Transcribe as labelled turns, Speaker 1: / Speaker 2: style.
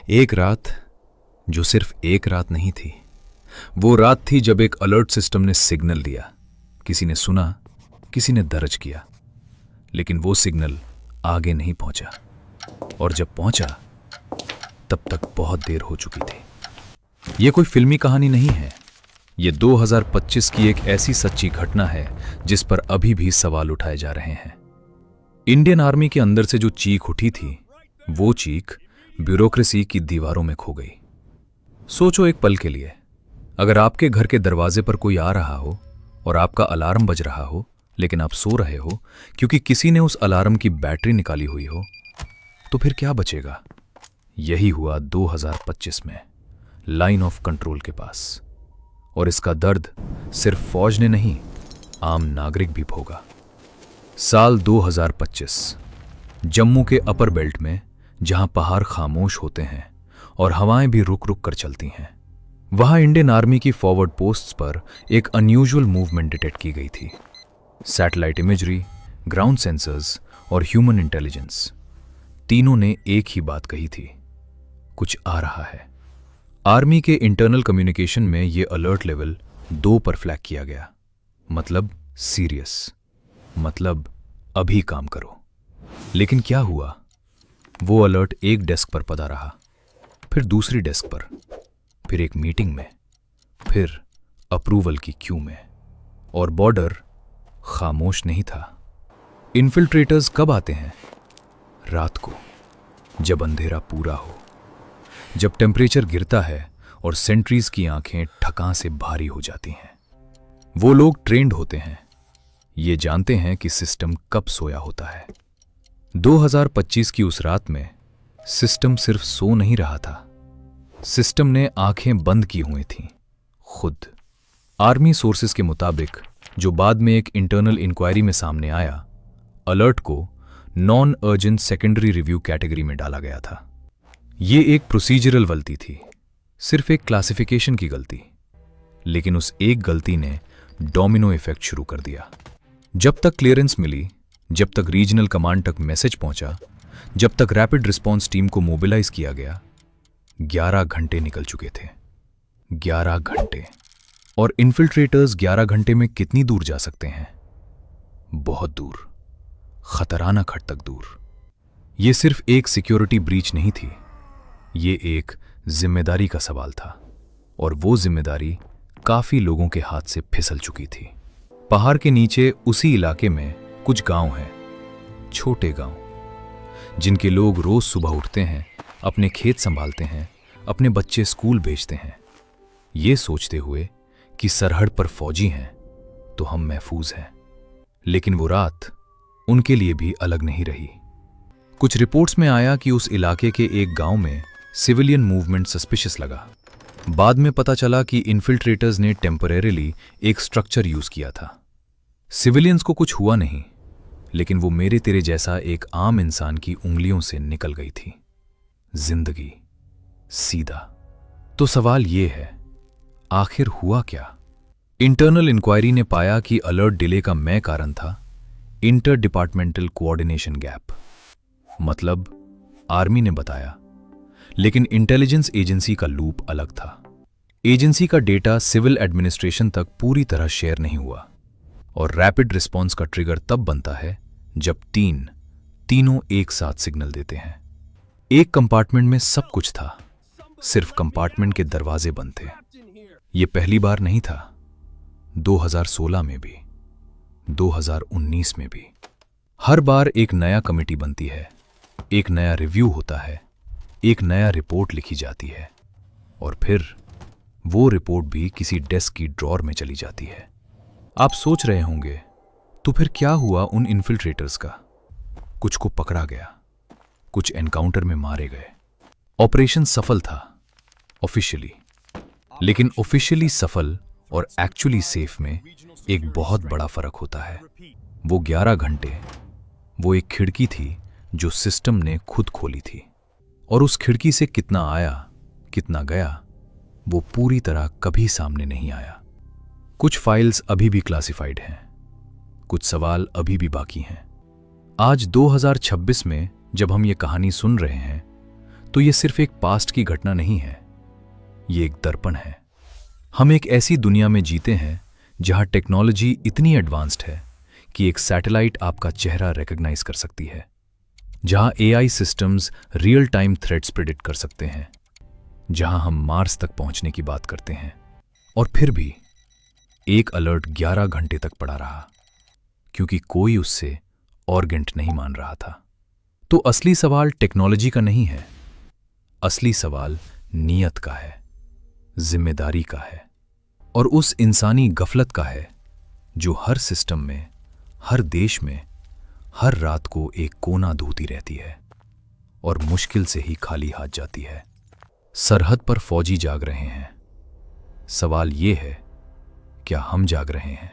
Speaker 1: एक रात जो सिर्फ एक रात नहीं थी, वो रात थी जब एक अलर्ट सिस्टम ने सिग्नल दिया। किसी ने सुना, किसी ने दर्ज किया, लेकिन वो सिग्नल आगे नहीं पहुंचा, और जब पहुंचा तब तक बहुत देर हो चुकी थी। ये कोई फिल्मी कहानी नहीं है, ये 2025 की एक ऐसी सच्ची घटना है जिस पर अभी भी सवाल उठाए जा रहे हैं। इंडियन आर्मी के अंदर से जो चीख उठी थी, वो चीख ब्यूरोक्रेसी की दीवारों में खो गई। सोचो एक पल के लिए, अगर आपके घर के दरवाजे पर कोई आ रहा हो और आपका अलार्म बज रहा हो, लेकिन आप सो रहे हो क्योंकि किसी ने उस अलार्म की बैटरी निकाली हुई हो, तो फिर क्या बचेगा? यही हुआ 2025 में लाइन ऑफ कंट्रोल के पास, और इसका दर्द सिर्फ फौज ने नहीं, आम नागरिक भी भोगा। साल 2025, जम्मू के अपर बेल्ट में, जहां पहाड़ खामोश होते हैं और हवाएं भी रुक रुक कर चलती हैं, वहां इंडियन आर्मी की फॉरवर्ड पोस्ट्स पर एक अनयूजुअल मूवमेंट डिटेक्ट की गई थी। सैटेलाइट इमेजरी, ग्राउंड सेंसर्स और ह्यूमन इंटेलिजेंस, तीनों ने एक ही बात कही थी, कुछ आ रहा है। आर्मी के इंटरनल कम्युनिकेशन में यह अलर्ट लेवल 2 पर फ्लैग किया गया, मतलब सीरियस, मतलब अभी काम करो। लेकिन क्या हुआ? वो अलर्ट एक डेस्क पर पड़ा रहा, फिर दूसरी डेस्क पर, फिर एक मीटिंग में, फिर अप्रूवल की क्यू में, और बॉर्डर खामोश नहीं था। इन्फिल्ट्रेटर्स कब आते हैं? रात को, जब अंधेरा पूरा हो, जब टेम्परेचर गिरता है और सेंट्रीज की आंखें ठकां से भारी हो जाती हैं। वो लोग ट्रेंड होते हैं, ये जानते हैं कि सिस्टम कब सोया होता है। 2025 की उस रात में सिस्टम सिर्फ सो नहीं रहा था, सिस्टम ने आंखें बंद की हुई थीं, खुद। आर्मी सोर्सेस के मुताबिक, जो बाद में एक इंटरनल इंक्वायरी में सामने आया, अलर्ट को non urgent secondary review category में डाला गया था। ये एक प्रोसीजरल गलती थी, सिर्फ एक क्लासिफिकेशन की गलती, लेकिन उस एक गलती ने डोमिनो इफेक्ट शुरू कर दिया। जब तक क्लियरेंस मिली, जब तक रीजनल कमांड तक मैसेज पहुंचा, जब तक रैपिड रिस्पांस टीम को मोबिलाइज किया गया, 11 घंटे निकल चुके थे। 11 घंटे। और इन्फिल्ट्रेटर्स 11 घंटे में कितनी दूर जा सकते हैं? बहुत दूर, खतराना हद तक दूर। यह सिर्फ एक सिक्योरिटी ब्रीच नहीं थी, ये एक जिम्मेदारी का सवाल था, और वो जिम्मेदारी काफी लोगों के हाथ से फिसल चुकी थी। पहाड़ के नीचे उसी इलाके में कुछ गांव हैं, छोटे गांव, जिनके लोग रोज सुबह उठते हैं, अपने खेत संभालते हैं, अपने बच्चे स्कूल भेजते हैं, ये सोचते हुए कि सरहद पर फौजी हैं तो हम महफूज हैं। लेकिन वो रात उनके लिए भी अलग नहीं रही। कुछ रिपोर्ट्स में आया कि उस इलाके के एक गांव में सिविलियन मूवमेंट सस्पिशियस लगा। बाद में पता चला कि इन्फिल्ट्रेटर्स ने टेम्परेरीली एक स्ट्रक्चर यूज किया था। सिविलियंस को कुछ हुआ नहीं, लेकिन वो मेरे तेरे जैसा एक आम इंसान की उंगलियों से निकल गई थी। जिंदगी सीधा। तो सवाल ये है, आखिर हुआ क्या? इंटरनल इंक्वायरी ने पाया कि अलर्ट डिले का मैं कारण था इंटर डिपार्टमेंटल कोऑर्डिनेशन गैप। मतलब आर्मी ने बताया, लेकिन इंटेलिजेंस एजेंसी का लूप अलग था। एजेंसी का डेटा सिविल एडमिनिस्ट्रेशन तक पूरी तरह शेयर नहीं हुआ, और रैपिड रिस्पांस का ट्रिगर तब बनता है जब तीनों एक साथ सिग्नल देते हैं। एक कंपार्टमेंट में सब कुछ था, सिर्फ कंपार्टमेंट के दरवाजे बंद थे। ये पहली बार नहीं था, 2016 में भी, 2019 में भी। हर बार एक नया कमेटी बनती है, एक नया रिव्यू होता है, एक नया रिपोर्ट लिखी जाती है, और फिर वो रिपोर्ट भी किसी डेस्क की ड्रॉर में चली जाती है। आप सोच रहे होंगे, तो फिर क्या हुआ उन इन्फिल्ट्रेटर्स का? कुछ को पकड़ा गया, कुछ एनकाउंटर में मारे गए। ऑपरेशन सफल था ऑफिशियली, लेकिन ऑफिशियली सफल और एक्चुअली सेफ में एक बहुत बड़ा फर्क होता है। वो 11 घंटे, वो एक खिड़की थी जो सिस्टम ने खुद खोली थी, और उस खिड़की से कितना आया, कितना गया, वो पूरी तरह कभी सामने नहीं आया। कुछ फाइल्स अभी भी क्लासिफाइड हैं, कुछ सवाल अभी भी बाकी हैं। आज 2026 में जब हम ये कहानी सुन रहे हैं, तो ये सिर्फ एक पास्ट की घटना नहीं है, ये एक दर्पण है। हम एक ऐसी दुनिया में जीते हैं जहां टेक्नोलॉजी इतनी एडवांस्ड है कि एक सैटेलाइट आपका चेहरा रिकॉग्नाइज कर सकती है, जहां AI systems real time threats predict कर सकते हैं, जहां हम मार्स तक पहुंचने की बात करते हैं, और फिर भी एक अलर्ट 11 घंटे तक पड़ा रहा क्योंकि कोई उससे ऑर्गेंट नहीं मान रहा था। तो असली सवाल टेक्नोलॉजी का नहीं है, असली सवाल नियत का है, जिम्मेदारी का है, और उस इंसानी गफलत का है जो हर सिस्टम में, हर देश में, हर रात को एक कोना धोती रहती है और मुश्किल से ही खाली हाथ जाती है। सरहद पर फौजी जाग रहे हैं, सवाल ये है, क्या हम जाग रहे हैं?